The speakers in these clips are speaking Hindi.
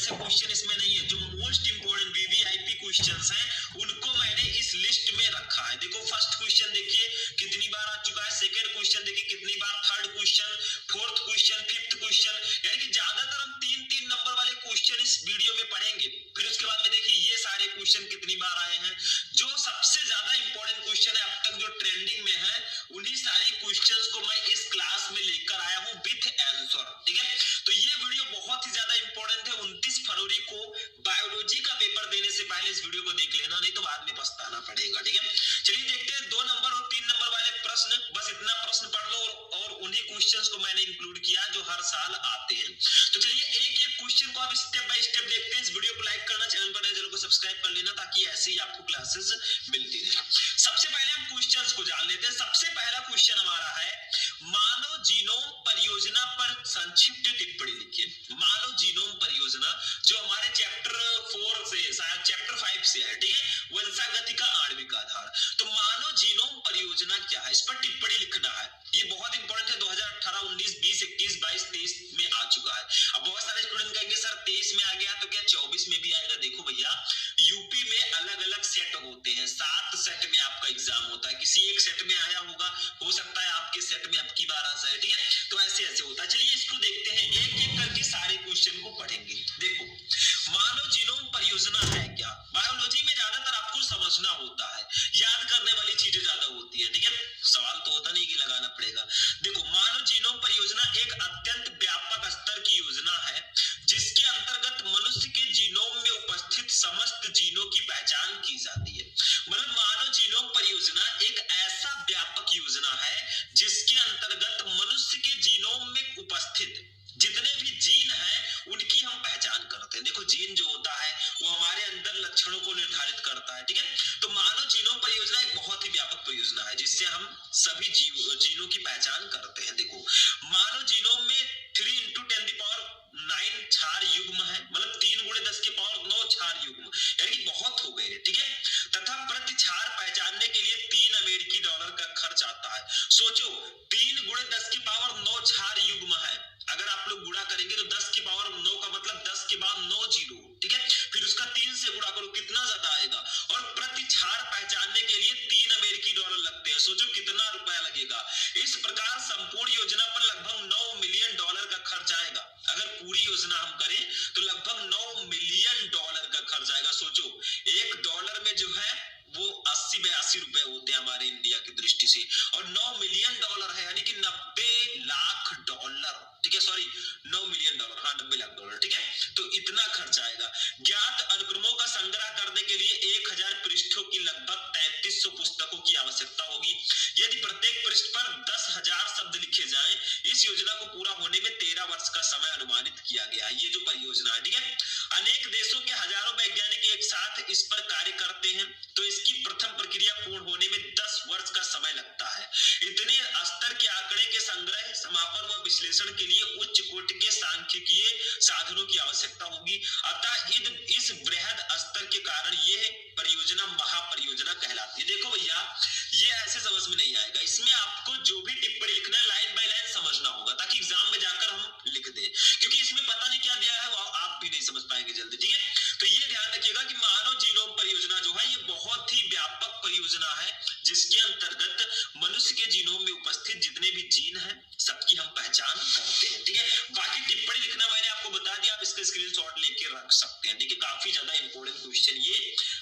वैसे क्वेश्चन इसमें नहीं है। जो मोस्ट इंपोर्टेंट वीवीआईपी क्वेश्चंस हैं उनको मैंने इस लिस्ट में रखा है। देखो फर्स्ट क्वेश्चन देखिए कितनी बार आ चुका है, सेकंड क्वेश्चन देखिए कितनी बार, third question, fourth question, fifth question, यानी कि ज्यादातर हम 3-3 नंबर वाले क्वेश्चन इस वीडियो में पढ़ेंगे। फिर उसके बाद में देखिए ये सारे क्वेश्चन कितनी बार आए हैं, जो सबसे ज्यादा इंपॉर्टेंट क्वेश्चन है अब तक जो ट्रेंडिंग में है, उन्हीं सारी क्वेश्चंस को मैं इस क्लास में लेकर आया हूं विथ आंसर। ठीक है, तो ये वीडियो बहुत ही ज्यादा इंपॉर्टेंट है। 29 फरवरी को बायोलॉजी का पेपर देने से पहले इस वीडियो को देख लेना, नहीं तो बाद में पछताना पड़ेगा। ठीक है, चलिए देखते हैं 2 नंबर और 3 नंबर वाले प्रश्न। बस इतना प्रश्न पढ़ लो और उन्हीं क्वेश्चंस को मैंने इंक्लूड किया जो हर साल आते हैं। तो चलिए एक एक क्वेश्चन को आप स्टेप बाय स्टेप देखते हैं। इस वीडियो को लाइक करना, चैनल पर नए चैनल को सब्सक्राइब कर लेना ताकि ऐसे ही आपको क्लासेस मिलती रहे। सबसे पहले हम क्वेश्चंस को जान लेते हैं। सबसे पहला क्वेश्चन हमारा है मानव जीनोम परियोजना पर संक्षिप्त टिप्पणी लिखिए। मानव जीनोम परियोजना जो हमारे चैप्टर 4 से शायद चैप्टर 5 से है, ठीक है, वंशागति का आणविक आधार। तो मानव जीनोम परियोजना क्या है, इस पर टिप्पणी लिखना है। ये बहुत इंपॉर्टेंट है। 2018, 19, 20, 21, 22, 23 में आ चुका है। अब बहुत सारे स्टूडेंट कहेंगे सर 23 में आ गया तो क्या 24 में भी आएगा? देखो भैया, यूपी में अलग अलग सेट होते हैं, 7 सेट में आपका एग्जाम होता है। किसी एक सेट में आया होगा, हो सकता है आपके सेट में अब की बार आ जाए। ठीक है, तो ऐसे ऐसे होता है। चलिए इसको देखते हैं, एक एक करके सारे क्वेश्चन को पढ़ेंगे। देखो मानव जीनोम परियोजना है क्या? बायोलॉजी में ज्यादातर आपको समझना होता है, याद करने वाली चीजें ज्यादा होती है। ठीक है, सवाल तो होता नहीं कि लगाना पड़ेगा। देखो मानव जीनोम परियोजना एक अत्यंत व्यापक स्तर की योजना है जिसके अंतर्गत मनुष्य के जीनोम में उपस्थित समस्त जीनों की पहचान की जाती है। मतलब मानव जीनोम परियोजना एक ऐसा व्यापक योजना है जिसके अंतर्गत मनुष्य के जीनोम में उपस्थित जितने भी जीन हैं उनकी हम पहचान करते हैं। देखो जीन जो होता है वो हमारे अंदर लक्षणों को निर्धारित करता है। ठीक है, तो मानव जीनोम परियोजना एक बहुत ही व्यापक परियोजना है जिससे हम सभी जीनों की पहचान करते हैं। देखो मानव जीनोम में 3 × 10⁹ क्षार युग्म है, मतलब 3 × 10⁹ क्षार युग्म, यानी कि बहुत हो गए। ठीक है, तथा प्रति क्षार पहचानने के लिए $3 का खर्च आता है। सोचो 3 × 10⁹ क्षार युग्म है, अगर आप लोग गुणा करेंगे तो 10⁹ का मतलब 10 के बाद 9 जीरो। ठीक है, फिर उसका 3 से गुणा करो, कितना ज्यादा आएगा। और प्रति क्षार पहचानने के लिए $3 लगते हैं। सोचो कितना रुपया लगेगा। इस प्रकार संपूर्ण योजना पर लगभग $9 मिलियन का खर्च आएगा। अगर पूरी योजना हम करें तो लगभग $9 मिलियन का खर्च आएगा। सोचो $1 में जो है वो 80-82 रुपए होते हैं हमारे इंडिया की दृष्टि से, और $9 मिलियन है यानी कि $90 लाख। ठीक है, सॉरी $9 मिलियन, हाँ $90 लाख। ठीक है, तो इतना खर्च आएगा। ज्ञात अनुक्रमों का संग्रह करने के लिए 1000 पृष्ठों की लगभग 3300 पुस्तकों की आवश्यकता होगी। यदि प्रत्येक पृष्ठ पर 10,000 शब्द लिखे जाएं, इस योजना को पूरा होने में 13 वर्ष का समय अनुमानित किया गया है। ये जो परियोजना है, ठीक है, अनेक देशों के हजारों वैज्ञानिक एक साथ इस पर कार्य करते हैं, तो इसकी प्रथम प्रक्रिया पूर्ण होने में 10 वर्ष का समय लगता है। इतने स्तर के आंकड़े के संग्रह, समापन व विश्लेषण के लिए उच्च कोटि के सांख्यिकीय साधनों की आवश्यकता होगी। अतः इस बृहद स्तर के कारण यह परियोजना महापरियोजना कहलाती है। देखो भैया, ये ऐसे समझ में नहीं आएगा, इसमें आपको जो भी टिप्पणी लिखना है लाइन बाय लाइन समझना होगा ताकि एग्जाम में जाकर हम लिख दें, क्योंकि इसमें पता नहीं क्या दिया है वो आप भी नहीं समझ पाएंगे जल्दी। ठीक है, तो ये ध्यान रखिएगा कि मानव जीनोम परियोजना जो है ये बहुत ही व्यापक परियोजना है जिसके अंतर्गत मनुष्य के जीनोम में उपस्थित जितने भी जीन हैं सबकी हम पहचान करते हैं। ठीक है, बाकी टिप्पणी लिखना मैंने आपको बता दिया, आप इसका स्क्रीनशॉट लेके रख सकते हैं। ठीक है, काफी ज्यादा इंपॉर्टेंट क्वेश्चन ये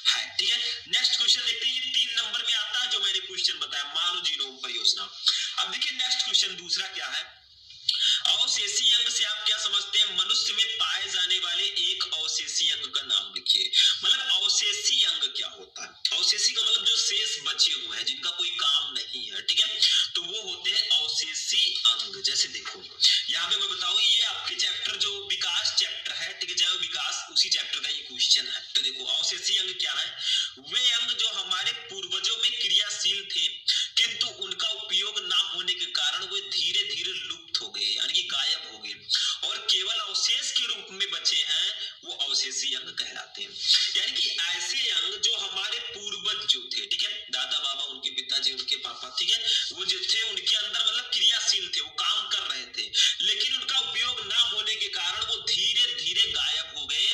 है। ठीक है, नेक्स्ट क्वेश्चन देखते हैं। ये 3 नंबर में आता है जो मैंने क्वेश्चन बताया, मानव जीनोम परियोजना। अब देखिए नेक्स्ट क्वेश्चन दूसरा क्या है, अवशेषी अंग से आप क्या समझते हैं? मनुष्य में पाए जाने वाले एक अवशेषी अंग का नाम लिखिए। मतलब अवशेषी अंग क्या होता है? अवशेषी का मतलब जो शेष बचे हुए हैं, जिनका कोई काम नहीं है। ठीक है, तो वो होते हैं अवशेषी अंग। जैसे देखो यहाँ पे मैं बताऊं, ये आपके चैप्टर जो विकास चैप्टर है, ठीक है, जैव विकास, उसी चैप्टर का ये क्वेश्चन है। तो देखो अवशेषी अंग क्या है? वे अंग जो हमारे पूर्वजों में क्रियाशील थे किंतु उनका उपयोग ना होने के कारण वे धीरे धीरे लुप्त हो गए, यानी कि गायब हो गए, और केवल अवशेष के रूप में बचे हैं, वो अवशेषी अंग कहलाते हैं। यानी कि ऐसे अंग जो हमारे पूर्वज जो थे, ठीक है, दादा बाबा, उनके पिताजी, उनके पापा, ठीक है, वो जो थे उनके अंदर मतलब क्रियाशील थे, वो काम कर रहे थे, लेकिन उनका उपयोग ना होने के कारण वो धीरे धीरे गायब हो गए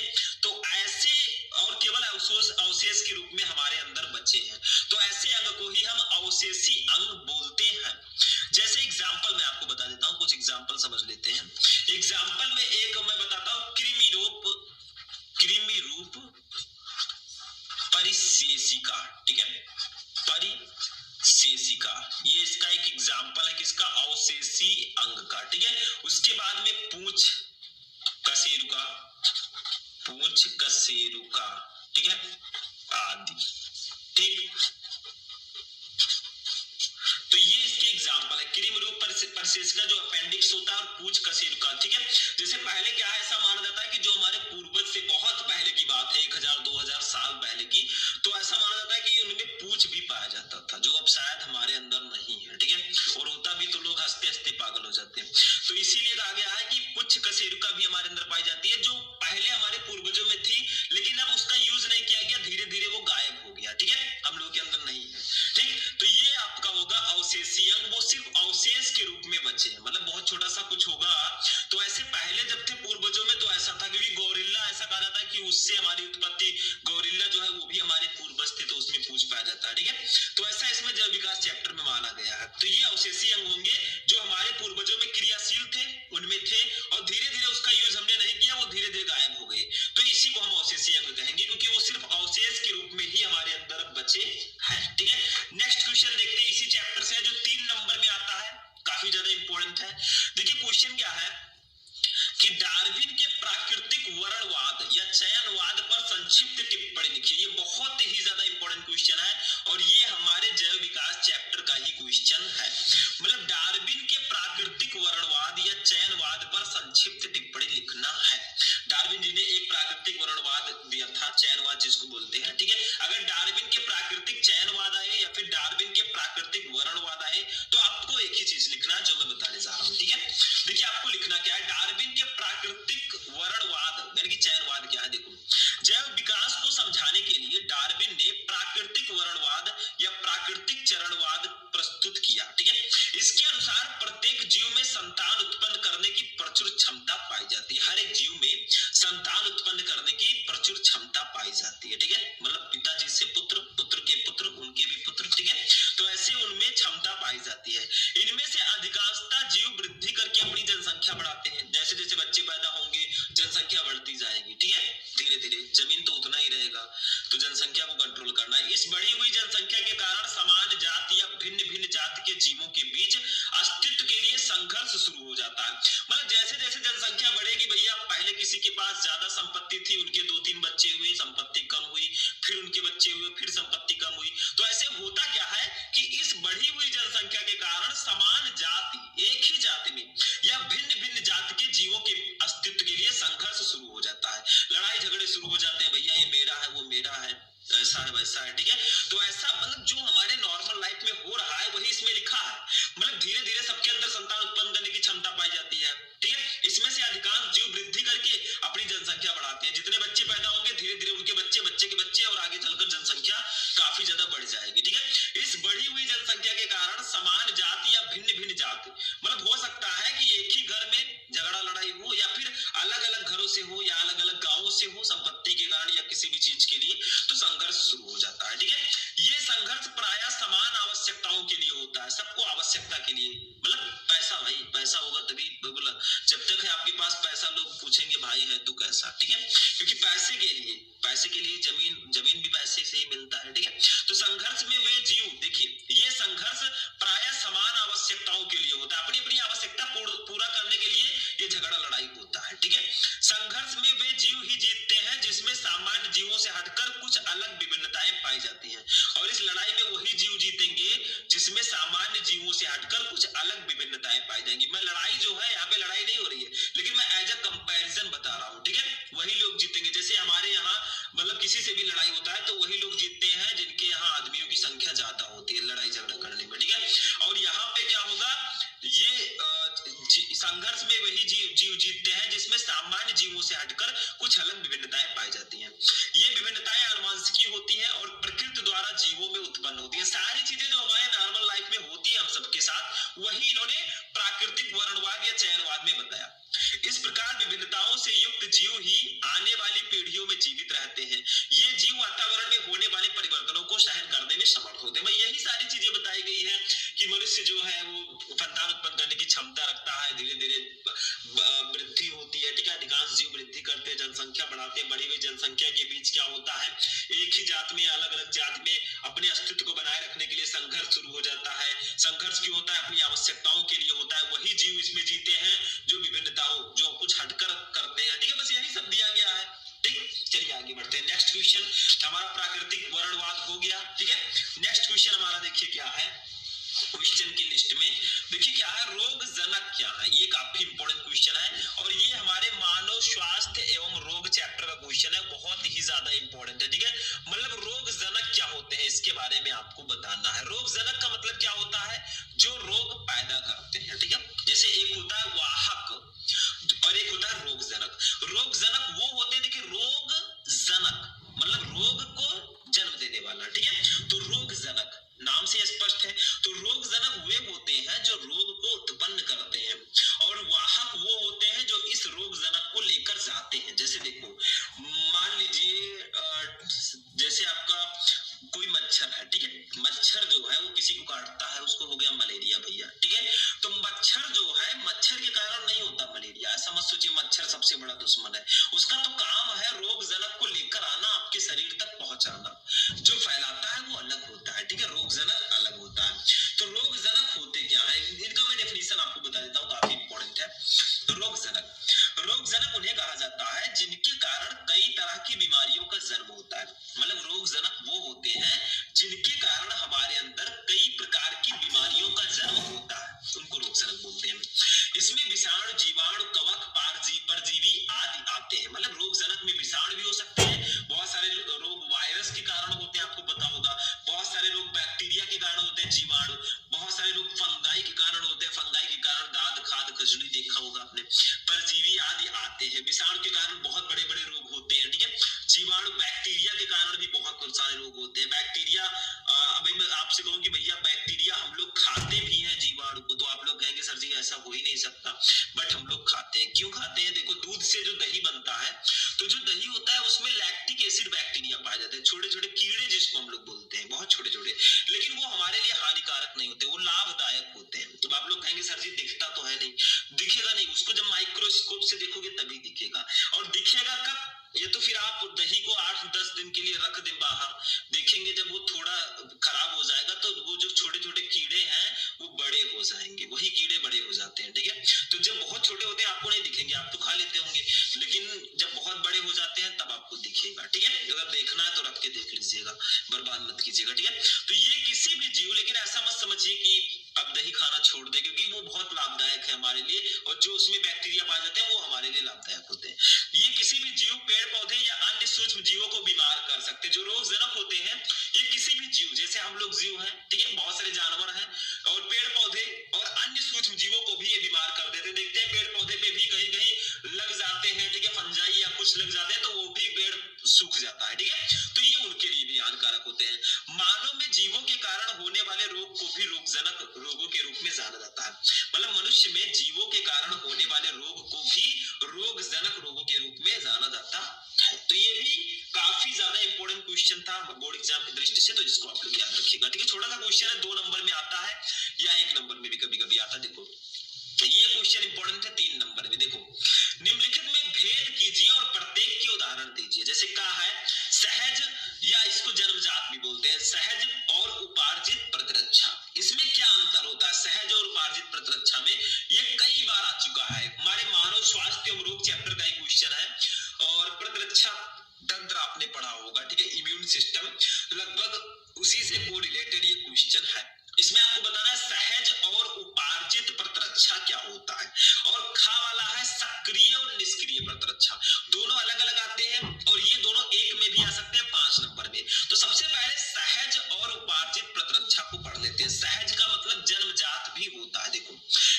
कुछ कशेरुका, ठीक है, आदि। ठीक, तो ये इसके एग्जाम्पल है, क्रीम रूप परसेस का जो अपेंडिक्स होता है और पूछ कशेरुका। ठीक है, जैसे पहले क्या है, ऐसा माना जाता है कि जो हमारे पूर्वज से बहुत पहले की बात है, 1000-2000 साल पहले की, तो ऐसा माना जाता है कि उनमें पूछ भी पाया जाता था, जो अब शायद हमारे अंदर नहीं है। ठीक है, और होता भी तो लोग हंसते हंसते पागल हो जाते हैं। तो इसीलिए कहा गया है कि पुच्छ कशेरुका भी हमारे अंदर पाई जाती है, जो पहले हमारे पूर्वजों में थी, लेकिन अब उसका यूज नहीं किया गया, धीरे धीरे वो गायब हो गया। ठीक है, हम लोग के अंदर नहीं है। ठीक, तो ये आपका होगा अवशेषीय अंग, वो सिर्फ अवशेष के रूप में बचे हैं, मतलब बहुत छोटा सा कुछ होगा। तो ऐसे पहले जब थे पूर्वजों में तो ऐसा था, क्योंकि गौरिल्ला ऐसा कहा जाता है कि उससे हमारी उत्पत्ति, गौरिल्ला जो है वो भी हमारे पूर्वज थे, तो उसमें पूछ पाया जाता है। ठीक है, तो ऐसा इसमें जैव विकास चैप्टर में माना गया है। तो ये अवशेषीय अंग होंगे जो हमारे पूर्वजों में क्रियाशील थे, उनमें थे, और धीरे धीरे उसका यूज हमने नहीं किया, वो धीरे धीरे गायब हो गए। तो इसी को हम अवशेषीय अंग कहेंगे, क्योंकि वो सिर्फ अवशेष के रूप में ही हमारे अंदर बचे हैं। ठीक है, नेक्स्ट क्वेश्चन देखते हैं इसी चैप्टर से, जो 3 नंबर में आता है, काफी ज्यादा इंपॉर्टेंट है। देखिए क्वेश्चन क्या है कि डार्विन के प्राकृतिक वर्णवाद या चयनवाद पर संक्षिप्त टिप्पणी लिखिए। ये बहुत ही ज्यादा इंपॉर्टेंट क्वेश्चन है, और ये हमारे जैव विकास चैप्टर का ही क्वेश्चन है। मतलब डार्विन के प्राकृतिक वर्णवाद या चयनवाद पर संक्षिप्त टिप्पणी लिखना है। डार्विन जी ने एक प्राकृतिक वर्णवाद दिया था, चयनवाद जिसको बोलते हैं। ठीक है, अगर डार्विन के प्राकृतिक चयनवाद आए या फिर डार्विन के प्राकृतिक वर्णवाद आए, तो आपको एक ही चीज लिखना जो मैं बताने जा रहा हूँ। ठीक है, देखिए आपको लिखना क्या है, डार्विन के प्राकृतिक वर्णवाद यानी कि चयनवाद क्या है। देखो, जैव विकास को समझाने के लिए डार्विन ने प्राकृतिक वर्णवाद या प्राकृतिक चरणवाद प्रस्तुत किया। ठीक है, इसके अनुसार प्रत्येक जीव में संतान उत्पन्न करने की प्रचुर क्षमता पाई जाती है। हर एक जीव में संतान उत्पन्न करने की प्रचुर क्षमता पाई जाती है। ठीक है, मतलब पिताजी से पुत्र, पुत्र के पुत्र, उनके भी पुत्र। ठीक है, तो ऐसे उनमें क्षमता पाई जाती है। इनमें से अधिकांशतः जीव वृद्धि करके अपनी जनसंख्या बढ़ाते हैं। जैसे जैसे बच्चे पैदा होंगे, जनसंख्या बढ़ती जाएगी। ठीक है, धीरे धीरे, जमीन तो उतना ही रहेगा, तो जनसंख्या को कंट्रोल करना है। इस बढ़ी हुई जनसंख्या के कारण समान जाति या भिन्न भिन्न जाति के जीवों के बीच अस्तित्व के लिए संघर्ष शुरू हो जाता है। मतलब जैसे जैसे जनसंख्या बढ़ेगी भैया, पहले किसी के पास ज्यादा संपत्ति थी, उनके 2-3 बच्चे हुए, संपत्ति कम हुई, फिर उनके बच्चे हुए, फिर संपत्ति कम हुई। तो ऐसे होता क्या है कि इस बढ़ी हुई जनसंख्या के कारण समान जाति, एक ही जाति में या भिन्न भिन्न जाति के जीवों के अस्तित्व के लिए संघर्ष शुरू हो जाता है। लड़ाई झगड़े शुरू हो जाते हैं, भैया ये मेरा है, वो मेरा है, ऐसा है वैसा है। ठीक है, तो ऐसा मतलब जो हमारे नॉर्मल लाइफ में हो रहा है वही इसमें लिखा है। मतलब धीरे धीरे सबके अंदर संतान उत्पन्न करने की क्षमता पाई जाती है। ठीक है, इसमें से अधिकांश जीव वृद्धि करके अपनी जनसंख्या बढ़ाते हैं। जितने बच्चे पैदा होंगे, धीरे धीरे उनके बच्चे, बच्चे के बच्चे, और आगे चलकर जनसंख्या काफी ज्यादा बढ़ जाएगी। ठीक है, इस बढ़ी हुई जनसंख्या के कारण समान जाति या भिन्न भिन्न जाति, मतलब हो सकता है कि एक ही घर में झगड़ा लड़ाई हो, या फिर अलग अलग घरों से हो, या अलग अलग गांवों से हो, संपत्ति के कारण या किसी भी चीज के लिए, तो संघर्ष शुरू हो जाता है। ठीक है, ये संघर्ष प्रायः समान आवश्यकताओं के लिए होता है, सबको आवश्यकता के लिए। मतलब पैसा, भाई पैसा होगा तभी, बिल्कुल, जब तक है आपके पास पैसा, लोग पूछेंगे भाई है तू कैसा। ठीक है, क्योंकि पैसे के लिए जमीन भी पैसे से ही मिलता है। ठीक है, तो संघर्ष में वे जीव, देखिए ये संघर्ष प्रायः समान आवश्यकताओं के लिए होता है, अपनी अपनी आवश्यकता पूरा करने के लिए ये झगड़ा लड़ाई होता है। ठीक है, संघर्ष में वे जीव ही जीतते हैं जिसमें सामान्य जीवों से हटकर कुछ अलग विभिन्नताएं पाई जाती हैं, और इस लड़ाई में वही जीव जीतेंगे जिसमें सामान्य जीवों से हटकर कुछ अलग विभिन्नताएं पाई जाएंगी। मैं लड़ाई जो है, यहाँ पे लड़ाई नहीं हो रही है, लेकिन मैं एज अ कंपैरिजन बता रहा हूँ। ठीक है, वही लोग जीतेंगे। जैसे हमारे यहाँ मतलब किसी से भी लड़ाई होता है तो वही लोग जीतते हैं जिनके यहाँ आदमियों की संख्या ज्यादा होती है लड़ाई झगड़ा करने में। ठीक है, और यहाँ पे क्या होगा, ये संघर्ष में वही जीव जीतते हैं जिसमें सामान्य जीवों से हटकर कुछ अलग विभिन्नताएं पाई जाती हैं। ये विभिन्नताएं आनुवंशिकी होती हैं और प्रकृति द्वारा जीवों में उत्पन्न होती हैं। सारी चीजें जो हमारे नॉर्मल लाइफ में होती है हम सबके साथ, वही इन्होंने प्राकृतिक वर्णवाद या चयनवाद में बताया। इस प्रकार विभिन्नताओं से युक्त जीव ही आने वाली पीढ़ियों में जीवित रहते हैं। ये जीव वातावरण में होने वाले परिवर्तनों को सहन करने में समर्थ होते हैं। यही सारी चीजें बताई गई है कि मनुष्य जो है वो संतान उत्पन्न करने की क्षमता रखता है, धीरे धीरे वृद्धि होती है। ठीक है, अधिकांश जीव वृद्धि करते हैं, जनसंख्या बढ़ाते हैं। बढ़ी हुई जनसंख्या के बीच क्या होता है, एक ही जात में अलग अलग जात में अपने अस्तित्व को बनाए रखने के लिए संघर्ष शुरू हो जाता है। संघर्ष क्यों होता है, अपनी आवश्यकताओं के लिए होता है। वही जीव इसमें जीते हैं जो विभिन्नताओं, जो कुछ हटकर करते हैं। ठीक है, बस यही सब दिया गया है। ठीक, देखिए क्या है क्वेश्चन की लिस्ट में। देखिए क्या है, रोग जनक क्या है, ये काफी इंपॉर्टेंट क्वेश्चन है और ये हमारे मानव स्वास्थ्य एवं रोग चैप्टर का क्वेश्चन है, बहुत ही ज्यादा इंपॉर्टेंट है। ठीक है, मतलब रोग जनक क्या होते हैं इसके बारे में आपको बताना है। रोग जनक का मतलब क्या होता है, जो रोग पैदा करते हैं। ठीक है, जैसे एक होता है वाहक और एक होता है रोग जनक। रोग जनक वो होते हैं, देखिए रोग जनक मतलब रोग को जन्म देने वाला। ठीक है, तो रोग जनक नाम से स्पष्ट है। तो रोग जनक वे होते हैं जो रोग को उत्पन्न करते हैं और वाहक वो होते हैं जो इस रोग जनक को लेकर जाते हैं। जैसे देखो, मान लीजिए जैसे आपका कोई मच्छर है। ठीक है, मच्छर जो है वो किसी को काटता है, उसको हो गया मलेरिया भैया। ठीक है, तो मच्छर जो है, मच्छर के कारण नहीं होता मलेरिया, ऐसा मत सोचिए मच्छर सबसे बड़ा दुश्मन है। उसका तो काम है रोग जनक को लेकर आना, आपके शरीर तक पहुंचाना। जो फैलाता है वो अलग होता है। ठीक है, रोग जनक अलग होता है। तो रोग जनक होते क्या है, इनका मैं डेफिनेशन आपको बता देता हूँ, काफी इंपॉर्टेंट है। रोग जनक उन्हें कहा जाता है जिनके कारण कई तरह की बीमारियों का जन्म होता है। मतलब रोग जनक वो होते हैं जिनके कारण हमारे अंदर कई प्रकार की बीमारियों का जन्म होता है, उनको रोग जनक बोलते हैं। इसमें विषाणु, जीवाणु, कवक, परजीवी आदि आते हैं। मतलब रोग जनक में विषाणु भी हो सकते हैं, बहुत सारे रोग वायरस के कारण होते हैं, आपको पता होगा। बहुत सारे रोग बैक्टीरिया के कारण होते हैं, जीवाणु। बहुत सारे रोग फंगाई के कारण होते हैं, फंगाई के कारण दाद, खाद, खजूरी देखा होगा आपने। परजीवी आदि आते हैं, विषाणु के कारण बहुत बड़े बड़े रोग होते हैं। ठीक है, जीवाणु, बैक्टीरिया के कारण भी बहुत सारे रोग होते हैं। बैक्टीरिया, अभी मैं आपसे कहूँ कि भैया बैक्टीरिया हम लोग खाते भी हैं जीवाणु को, तो आप लोग कहेंगे सर जी ऐसा हो ही नहीं सकता, बट हम लोग खाते हैं। क्यों खाते हैं, देखो दूध से जो दही बनता है, तो जो दही होता है उसमें लैक्टिक एसिड बैक्टीरिया पाए जाते हैं, छोटे छोटे कीड़े जिसको हम लोग बोलते हैं, बहुत छोटे छोटे, लेकिन वो हमारे लिए हानिकारक नहीं होते, वो लाभदायक होते हैं। तो आप लोग कहेंगे सर जी दिखता तो है नहीं, दिखेगा नहीं, उसको जब माइक्रोस्कोप से देखोगे तभी दिखेगा। और दिखेगा कब, ये तो फिर आप दही को 8-10 दिन के लिए रख दें बाहर, देखेंगे जब वो थोड़ा खराब हो जाएगा तो वो जो छोटे छोटे कीड़े हैं वो बड़े हो जाएंगे, वही कीड़े बड़े हो जाते हैं। ठीक है, तो जब बहुत छोटे होते हैं आपको नहीं दिखेंगे, आप तो खा लेते होंगे, लेकिन जब बहुत बड़े हो जाते हैं तब आपको दिखेगा। ठीक है, अगर देखना है तो रख के देख लीजिएगा, बर्बाद मत कीजिएगा। ठीक है, तो ये किसी भी जीव, लेकिन ऐसा मत समझिए कि अब दही खाना छोड़ दे, क्योंकि वो बहुत लाभदायक है हमारे लिए, और जो उसमें बैक्टीरिया पाए जाते हैं वो हमारे लिए लाभदायक होते हैं। ये किसी भी जीव, पेड़ पौधे या अन्य सूक्ष्म जीवों को बीमार कर सकते हैं। जो रोग जनक होते हैं ये किसी भी जीव, जैसे हम लोग जीव हैं, ठीक है, बहुत सारे जानवर हैं और पेड़ पौधे और अन्य सूक्ष्म जीवों को भी ये बीमार कर देते हैं। देखते हैं पेड़ पौधे पे भी कहीं कहीं लग जाते हैं, ठीक है, फंजाई या कुछ लग जाते हैं तो वो भी पेड़ सूख जाता है। ठीक है, तो ये उनके लिए भी हानिकारक होते हैं। मानव में जीवों के कारण होने वाले रोग को भी रोगजनक रोगों के रूप में जाना जाता है। मतलब मनुष्य में जीवों के कारण होने वाले रोग को भी रोगजनक रोगों के रूप में जाना जाता है। तो ये भी काफी ज्यादा इंपॉर्टेंट क्वेश्चन था बोर्ड एग्जाम की दृष्टि से, तो इसको आप लोग याद रखिएगा। ठीक है, छोटा सा क्वेश्चन है, 2 नंबर में आता है या 1 नंबर में भी कभी कभी आता है। देखो ये क्वेश्चन इंपॉर्टेंट है 3 नंबर में। देखो, निम्नलिखित में भेद कीजिए और प्रत्येक के उदाहरण दीजिए। जैसे कहा है सहज, या इसको जन्मजात भी बोलते हैं, सहज और उपार्जित प्रतिरक्षा, इसमें क्या अंतर होता है सहज और उपार्जित प्रतिरक्षा में? ये कई बार आ चुका है, हमारे मानव स्वास्थ्य एवं रोग चैप्टर का एक क्वेश्चन है, और प्रतिरक्षा तंत्र आपने पढ़ा होगा। ठीक है, इम्यून सिस्टम, लगभग उसी से को रिलेटेड ये क्वेश्चन है। इसमें आपको बताना है सहज और उपार्जित प्रतिरक्षा क्या होता है, और खा वाला है सक्रिय और निष्क्रिय प्रतिरक्षा। दोनों अलग अलग आते हैं और ये दोनों एक में भी आ सकते हैं 5 नंबर में। तो सबसे पहले सहज और उपार्जित प्रतिरक्षा को पढ़ लेते हैं। सहज का मतलब जन्मजात भी होता है। देखो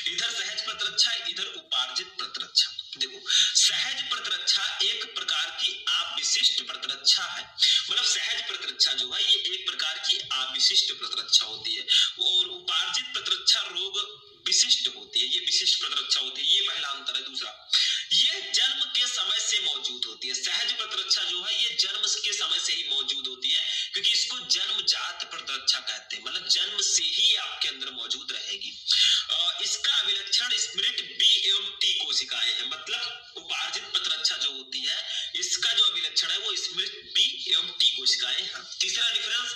इधर सहज प्रतिरक्षा, इधर उपार्जित प्रतिरक्षा। देखो सहज प्रतिरक्षा एक प्रकार की अविशिष्ट प्रतिरक्षा है। मतलब सहज प्रतिरक्षा जो है ये एक प्रकार की अविशिष्ट प्रतिरक्षा होती है, और उपार्जित प्रतिरक्षा रोग विशिष्ट होती है, ये विशिष्ट प्रतिरक्षा होती है। ये पहला अंतर है। दूसरा, ये जन्म के समय से मौजूद होती है। सहज प्रतिरक्षा जो है ये जन्म के समय से ही मौजूद होती है, क्योंकि इसको जन्मजात प्रतिरक्षा कहते हैं, मतलब जन्म से ही आपके अंदर मौजूद रहेगी। इसका अभिलक्षण स्मृत बी एवं टी कोशिकाएं हैं। मतलब उपार्जित प्रतिरक्षा जो होती है इसका जो अभिलक्षण है वो स्मृत बी एवं टी कोशिकाएं हैं। तीसरा डिफरेंस,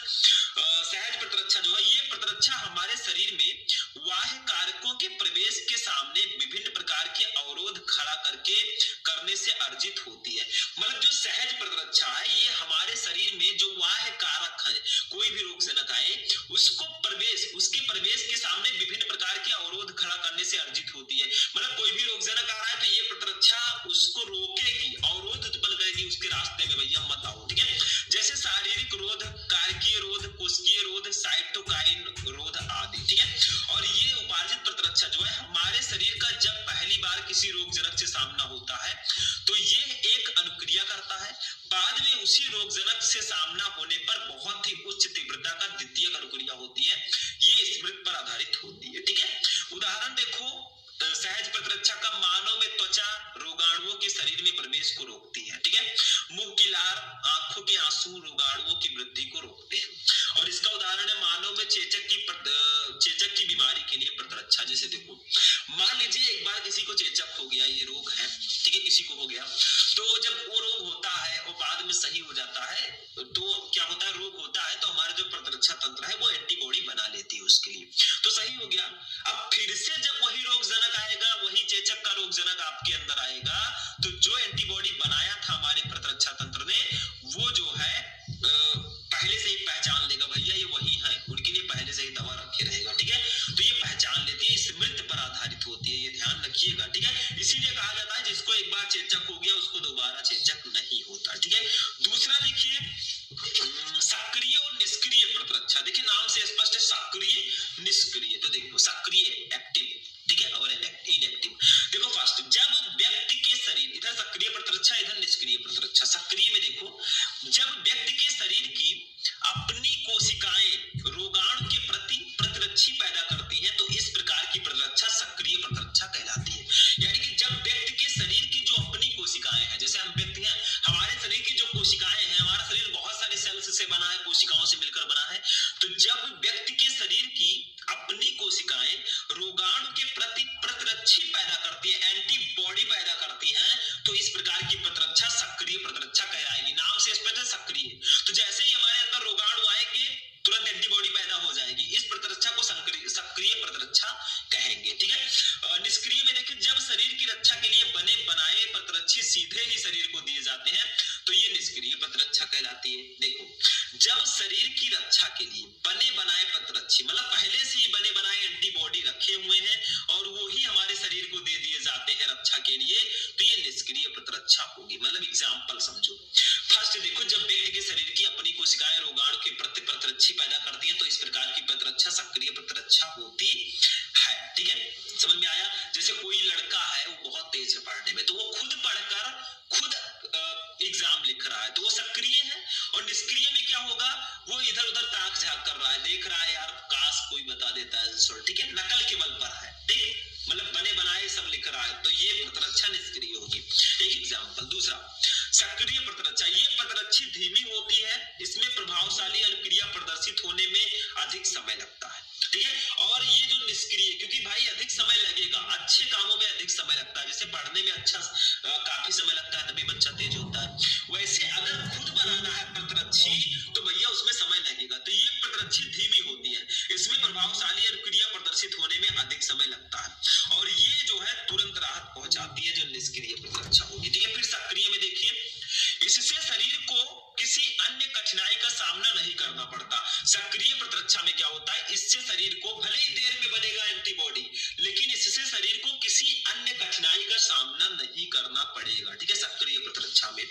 सहज प्रतिरक्षा जो है ये प्रतिरक्षा हमारे शरीर में बाह्य कारकों के प्रवेश के सामने विभिन्न प्रकार के अवरोध खड़ा करके करने से अर्जित होती है। मतलब जो सहज प्रतिरक्षा है ये हमारे शरीर में जो बाह्य कारक है, कोई भी रोगजनक आए उसको उसी रोगजनक से सामना होने पर बहुत ही उच्च तीव्रता का द्वितीयक अनुक्रिया होती है, ये स्मृति पर आधारित होती है। ठीक है, उदाहरण देखो, सहज प्रतिरक्षा का मानव में त्वचा रोगाणुओं के शरीर में प्रवेश को रोकती है। ठीक है, मुंह की लार, आंखों के आंसू रोगाणुओं की वृद्धि को रोकते हैं। और इसका उदाहरण है मानव में चेचक की बीमारी के लिए प्रतिरक्षा। जैसे देखो, मान लीजिए एक बार किसी को चेचक हो गया, ये रोग है, ठीक है, किसी को हो गया, तो जब वो रोग होता है और बाद में सही हो जाता है, तो क्या होता है, रोग होता है तो हमारा जो प्रतिरक्षा तंत्र है वो एंटीबॉडी बना लेती है उसके लिए, तो सही हो गया। अब फिर से जब वही रोगजनक आएगा, वही चेचक का रोगजनक आपके अंदर आएगा, तो जो एंटीबॉडी बनाया था हमारे प्रतिरक्षा तंत्र ने, वो जो है पहले से ही पहचान लेगा, भैया ये वही है, उनके लिए पहले से ही दवा रखे रहेगा। ठीक है, तो ये पहचान लेती है, स्मृति पर आधारित होती है, ये ध्यान रखिएगा। ठीक है, इसीलिए कहा जाता है जिसको एक बार चेचक हो गया उसको दोबारा चेचक नहीं होता। ठीक है, दूसरा देखिए, सक्रिय और निष्क्रिय प्रतिरक्षा। देखिए नाम से स्पष्ट है, सक्रिय निष्क्रिय। तो देखो, सक्रिय एक्टिव, ठीक है, और इनएक्टिव। देखो फर्स्ट, जब व्यक्ति के शरीर, इधर सक्रिय प्रतिरक्षा, इधर निष्क्रिय प्रतिरक्षा। सक्रिय में देखो, जब व्यक्ति के शरीर की अपनी कोशिकाएं रोगाणु के प्रति प्रतिरक्षी पैदा करती हैं, तो इस प्रकार की प्रतिरक्षा सक्रिय प्रतिरक्षा कहलाती है। यानी कि जब व्यक्ति के शरीर की जो अपनी कोशिकाएं हैं, जैसे हम व्यक्ति हैं, हमारे शरीर की जो कोशिकाएं हैं, हमारा शरीर बहुत सारे सेल्स से बना है, कोशिकाओं से मिलकर बना है, तो जब व्यक्ति के शरीर की अपनी कोशिकाएं रोगाणु के प्रति प्रतिरक्षी पैदा करती है, एंटीबॉडी पैदा करती हैं, तो इस प्रकार की प्रतिरक्षा सक्रिय प्रतिरक्षा कहलाएगी। नाम से स्पष्ट है, सक्रिय। तो जैसे ही हमारे अंदर रोगाणु आएंगे, तुरंत एंटीबॉडी पैदा हो जाएगी, इस प्रतिरक्षा को सक्रिय प्रतिरक्षा कहेंगे। ठीक है, निष्क्रिय में देखिए, जब शरीर की रक्षा के लिए बने बनाए प्रतिरक्षी सीधे ही शरीर को दिए जाते हैं, तो ये निष्क्रिय प्रतिरक्षा कहलाती है। देखो, जब शरीर की रक्षा के लिए बने बनाए प्रतिरक्षी, मतलब पहले से ही बने बनाए एंटीबॉडी रखे हुए हैं और वो ही हमारे शरीर को दे दिए जाते हैं रक्षा के लिए, तो ये निष्क्रिय प्रतिरक्षा होगी। मतलब एग्जांपल समझो, फर्स्ट देखो, जब व्यक्ति के शरीर की अपनी कोशिकाएं रोगाणु के प्रति प्रतिरक्षी पैदा करती हैं, तो इस प्रकार की प्रतिरक्षा सक्रिय प्रतिरक्षा होती है। ठीक है, समझ में आया। जैसे कोई लड़का है, वो बहुत तेज है पढ़ने में, तो वो खुद पढ़कर खुद एग्जाम लिख रहा है, तो वो सक्रिय है। और निष्क्रिय में क्या होगा, वो इधर उधर ताक झांक कर रहा है, देख रहा है यार काश कोई बता देता है आंसर। ठीक है, नकल के बल पर है, ठीक, मतलब बने बनाए सब लिख रहा है, तो ये प्रतिरक्षा निष्क्रिय होगी। एक एग्जांपल। दूसरा, सक्रिय प्रतिरक्षा, ये प्रतिरक्षी धीमी होती है, इसमें प्रभावशाली अनुक्रिया प्रदर्शित होने में अधिक समय लगता है। ठीक है, और ये जो निष्क्रिय, क्योंकि भाई अधिक समय लगेगा, अच्छे कामों में अधिक समय लगता है, जैसे पढ़ने में अच्छा काफी समय लगता है तभी बच्चा तेज होता है, वैसे अगर खुद बनाना है प्रतिरक्षी तो भैया उसमें समय लगेगा। तो ये प्रतिरक्षी धीमी होती है, इसमें प्रभावशाली अनुक्रिया प्रदर्शित होने में अधिक समय लगता है, और ये जो है तुरंत राहत पहुंचाती है, जो निष्क्रिय प्रतिरक्षा होगी। ठीक है, फिर सक्रिय में देखिए, इससे शरीर को किसी अन्य कठिनाई का सामना नहीं करना पड़ता। सक्रिय प्रतिरक्षा में क्या होता है, इससे शरीर को भले ही देर में बनेगा एंटीबॉडी, लेकिन इससे शरीर को किसी अन्य कठिनाई का सामना नहीं करना पड़ेगा। ठीक है, सक्रिय प्रतिरक्षा में।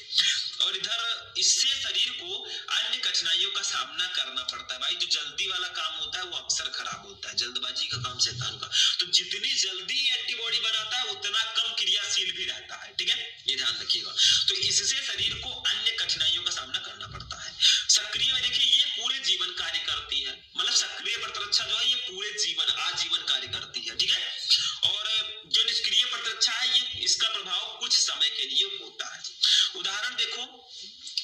और इधर इससे शरीर को अन्य कठिनाइयों का सामना करना पड़ता है। भाई जो जल्दी वाला काम होता है वो अक्सर खराब होता है, जल्दबाजी का काम शैतान का। तो जितनी जल्दी एंटीबॉडी बनाता है उतना कम क्रियाशील भी रहता है। ठीक है, ये ध्यान रखिएगा। तो इससे शरीर को अन्य कठिनाइयों का सामना करना पड़ता है। सक्रिय में देखिए, ये पूरे जीवन कार्य करती है, मतलब सक्रिय प्रतिरक्षा जो है ये पूरे जीवन आजीवन कार्य करती है। ठीक है, और जो निष्क्रिय प्रतिरक्षा है, ये इसका प्रभाव कुछ समय के लिए होता है। उदाहरण देखो,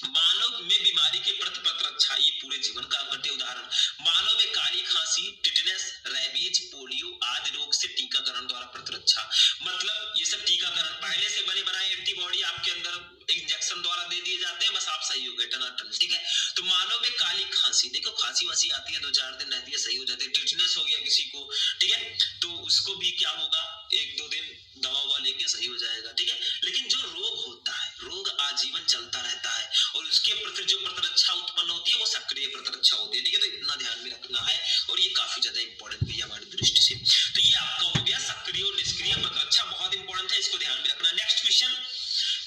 मानव में बीमारी के प्रति प्रतिरक्षा ये पूरे जीवन काम करते हैं। उदाहरण, मानव में काली खांसी, टिटनेस, रेबीज, पोलियो आदि रोग से टीकाकरण द्वारा प्रतिरक्षा। मतलब ये सब टीकाकरण पहले से बने बनाए एंटीबॉडी आपके अंदर इंजेक्शन द्वारा दे दिए जाते हैं, बस आप सही हो गए टनाटन। ठीक है, तो मानव में काली खांसी, देखो खांसी वासी आती है, 2-4 दिन रहती है, सही हो जाती है। टिटनेस हो गया किसी को, ठीक है, तो उसको भी क्या होगा, 1-2 दिन दवा लेके सही हो जाएगा। ठीक है, लेकिन जो रोग होता है, रोग आजीवन चलता रहता है, और उसके प्रति जो प्रतिरक्षा उत्पन्न होती है वो सक्रिय प्रतिरक्षा होती है। ठीक है, तो इतना ध्यान में रखना है, और ये काफी ज्यादा इंपॉर्टेंट भी है हमारी दृष्टि से। तो ये आपका हो गया सक्रिय और निष्क्रिय प्रतिरक्षा, बहुत इंपॉर्टेंट है, इसको ध्यान में रखना। नेक्स्ट क्वेश्चन,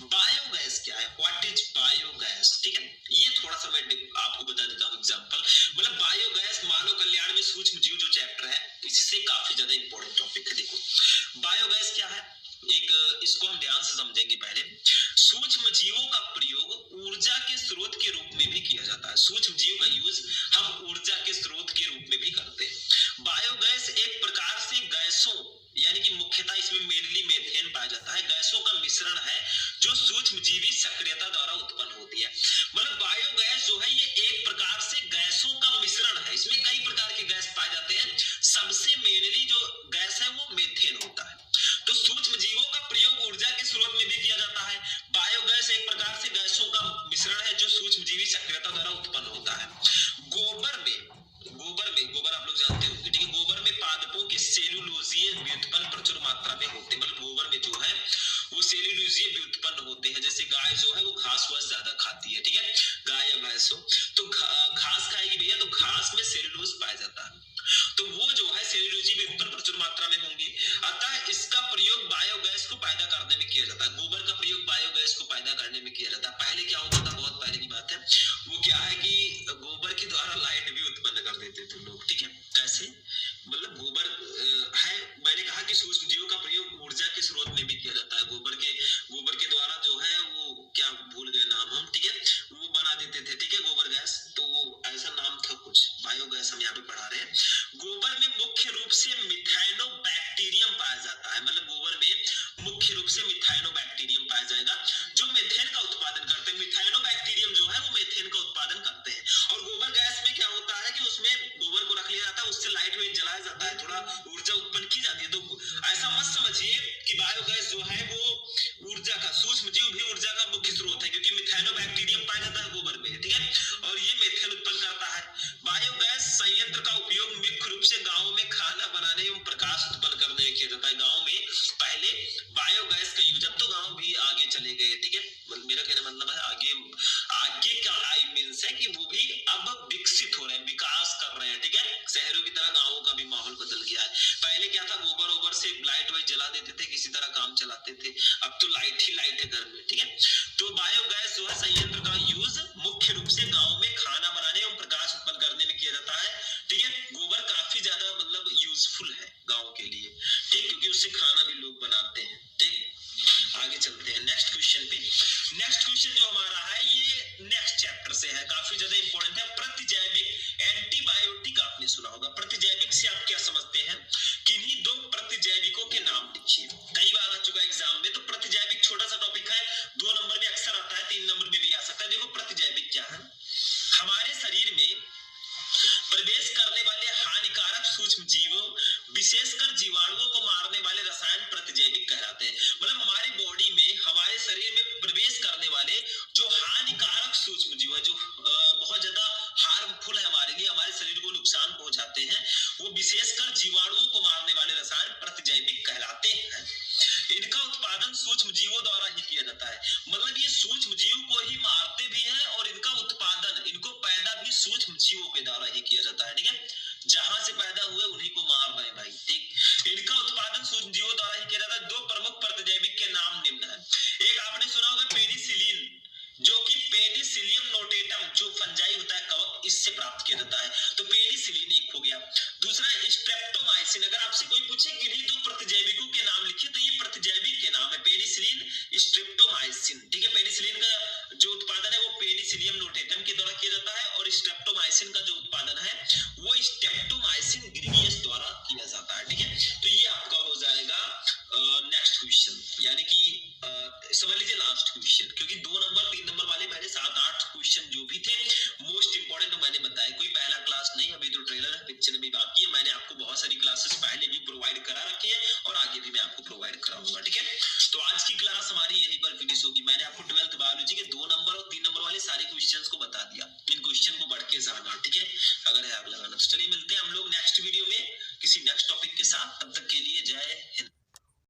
बायोगैस क्या है, व्हाट इज बायोगैस। ठीक है, ये थोड़ा सा मैं आपको बता देता हूँ एग्जांपल। मतलब बायोगैस मानव कल्याण में सूक्ष्म जीव जो चैप्टर है, इससे काफी ज्यादा इंपॉर्टेंट टॉपिक है। देखो बायोगैस क्या है, एक इसको हम ध्यान से समझेंगे। पहले, सूक्ष्म जीवों का प्रयोग ऊर्जा के स्रोत जो सूक्ष्मजीवी सक्रियता द्वारा उत्पन्न होता है। गोबर आप लोग जानते होंगे, ठीक है। गोबर में पादपों के सेलुलोजीय व्युत्पन्न प्रचुर मात्रा में होते हैं, मतलब गोबर में जो है वो सेलुलोजीय व्युत्पन्न होते हैं। जैसे गाय जो है वो घास वास ज्यादा खाती है, ठीक है, गाय या भैंस हो तो घास खाएगी भैया, तो घास में सेलुलोज पाया जाता है, तो वो जो है सेलुलोजी व्युत्पन्न प्रचुर मात्रा में होंगे। अतः इसका प्रयोग बायोगैस को पैदा करने में किया जाता है। गोबर का प्रयोग बायोगैस को पैदा करने में किया जाता है। पहले क्या होता था, बहुत पहले की बात है, वो क्या है कि गोबर के द्वारा लाइट भी उत्पन्न कर देते थे लोग, ठीक है। कैसे, मतलब गोबर है, मैंने कहा कि सूक्ष्म जीवों का प्रयोग ऊर्जा के स्रोत में भी किया जाता है। गोबर के द्वारा जो है वो क्या भूल गए नाम हम, ठीक है, वो बना देते थे, ठीक है, गोबर गैस, तो वो ऐसा नाम था कुछ, बायोगैस हम यहाँ पे पढ़ा रहे हैं। गोबर में मुख्य रूप से मिथाइनोबैक्टीरियम पाया जाता है, मतलब गोबर में मुख्य रूप से मिथाइनोबैक्टीरियम पाया जाएगा जो मीथेन का उत्पादन करते हैं। मिथाइनोबैक्टीरियम जो है वो मीथेन का उत्पादन करते हैं। और गोबर गैस में क्या होता है कि उसमें गोबर को रख लिया जाता है, उससे लाइट वेट जलाया जाता है, थोड़ा ऊर्जा उत्पन्न की जाती है। तो ऐसा मत समझिए कि बायोगैस जो है वो ऊर्जा का, सूक्ष्मजीव भी ऊर्जा का मुख्य स्रोत है, क्योंकि मिथाइनोबैक्टीरियम पाया जाता है गोबर में, ठीक है, और ये मीथेन उत्पन्न करता है। बायोगैस संयंत्र का उपयोग मुख्य रूप से गाँव में खाना बनाने एवं प्रकाश उत्पन्न करने में किया जाता है। गाँव में पहले बायोगैस का यूज, अब तो गाँव भी आगे चले गए, ठीक है, मेरा कहने मतलब है आगे का आई मीन्स है कि वो भी अब विकसित हो रहे हैं, विकास कर रहे हैं, ठीक है। शहरों की तरह गाँवों का भी माहौल बदल गया है। पहले क्या था, गोबर से लाइट वाइट जला देते थे, किसी तरह काम चलाते थे, अब तो लाइट ही लाइट है घर में, ठीक है। तो बायोगैस जो है संयंत्र का यूज मुख्य रूप से गाँव में खाना बनाने एवं प्रकाश उत्पन्न करने में किया जाता है, ठीक है। गोबर काफी ज्यादा मतलब यूजफुल है गाँव के लिए, ठीक, क्योंकि उससे खाना भी लोग बनाते हैं, ठीक। आगे चलते हैं नेक्स्ट क्वेश्चन पे। नेक्स्ट क्वेश्चन जो हमारा है ये नेक्स्ट चैप्टर से है, काफी ज्यादा इंपॉर्टेंट है। प्रतिजैविक एंटीबायोटिक आपने सुना होगा। प्रतिजैविक से आप क्या समझते हैं, किन्हीं दो प्रतिजैविकों के नाम लिखिए। कई बार आ चुका एग्जाम में, तो प्रतिजैविक छोटा सा टॉपिक है, 2 नंबर में अक्सर आता है, 3 नंबर में भी आ सकता है। देखो प्रतिजैविक क्या है, हमारे शरीर में प्रवेश करने वाले हानिकारक सूक्ष्म जीवों, विशेषकर जीवाणुओं को मारने वाले रसायन प्रतिजैविक कहलाते हैं। मतलब हमारे बॉडी में, हमारे शरीर में प्रवेश करने वाले जो हानिकारक सूक्ष्म जीव है, जो बहुत ज्यादा हार्मफुल है हमारे लिए, हमारे शरीर को नुकसान पहुंचाते हैं, वो विशेषकर जीवाणुओं को मारने वाले रसायन प्रतिजैविक कहलाते हैं। इनका उत्पादन सूक्ष्म जीवों द्वारा ही किया जाता है, मतलब ये सूक्ष्म जीव को ही मारते भी हैं और इनका उत्पादन, इनको पैदा भी सूक्ष्म जीवों के द्वारा ही किया जाता है, ठीक है। जहां से पैदा हुए उन्हीं को मार रहे हैं भाई, ठीक। इनका उत्पादन सूक्ष्म जीवों द्वारा ही किया जाता है। 2 प्रमुख प्रतिजैविक के नाम निम्न है। एक आपने सुना होगा पेनिसिलिन, जो कि पेनिसिलियम नोटेटम जो फंजाई होता है कवक, इससे प्राप्त किया जाता है, तो पेनिसिलिन एक हो गया। दूसरा स्ट्रेप्टोमाइसिन, अगर आपसे कोई पूछे किन्हीं दो प्रतिजैविकों के नाम लिखिए, तो ये प्रतिजैविक के नाम है, पेनिसिलिन, स्ट्रेप्टोमाइसिन, ठीक है। पेनिसिलिन का जो उत्पादन है वो पेनिसिलियम नोटेटम के द्वारा किया जाता है, और स्ट्रेप्टोमाइसिन का जो उत्पादन है वो स्ट्रेप्टोमाइसिन ग्रेवियस द्वारा किया जाता है, ठीक है। तो ये आपका हो जाएगा नेक्स्ट क्वेश्चन, यानी कि समझ लीजिए लास्ट क्वेश्चन, क्योंकि 2 नंबर 3 नंबर वाले मैंने 7-8 क्वेश्चन जो भी थे मोस्ट इंपोर्टेंट मैंने बताया। कोई पहला क्लास नहीं, अभी तो ट्रेलर है, पिक्चर भी बाकी है। मैंने आपको बहुत सारी क्लासेस पहले भी प्रोवाइड करा रखी है और आगे भी मैं आपको प्रोवाइड कराऊंगा, ठीक है। तो आज की क्लास हमारी यहीं पर फिनिश होगी। मैंने आपको 12th बायोलॉजी के 2 नंबर और 3 नंबर वाले सारे क्वेश्चंस को बता दिया, इन क्वेश्चन को बढ़ के जाना, ठीक है, अगर है आग लगाना। तो चलिए मिलते हैं हम लोग नेक्स्ट वीडियो में किसी नेक्स्ट टॉपिक के साथ, तब तक के लिए जय हिंद।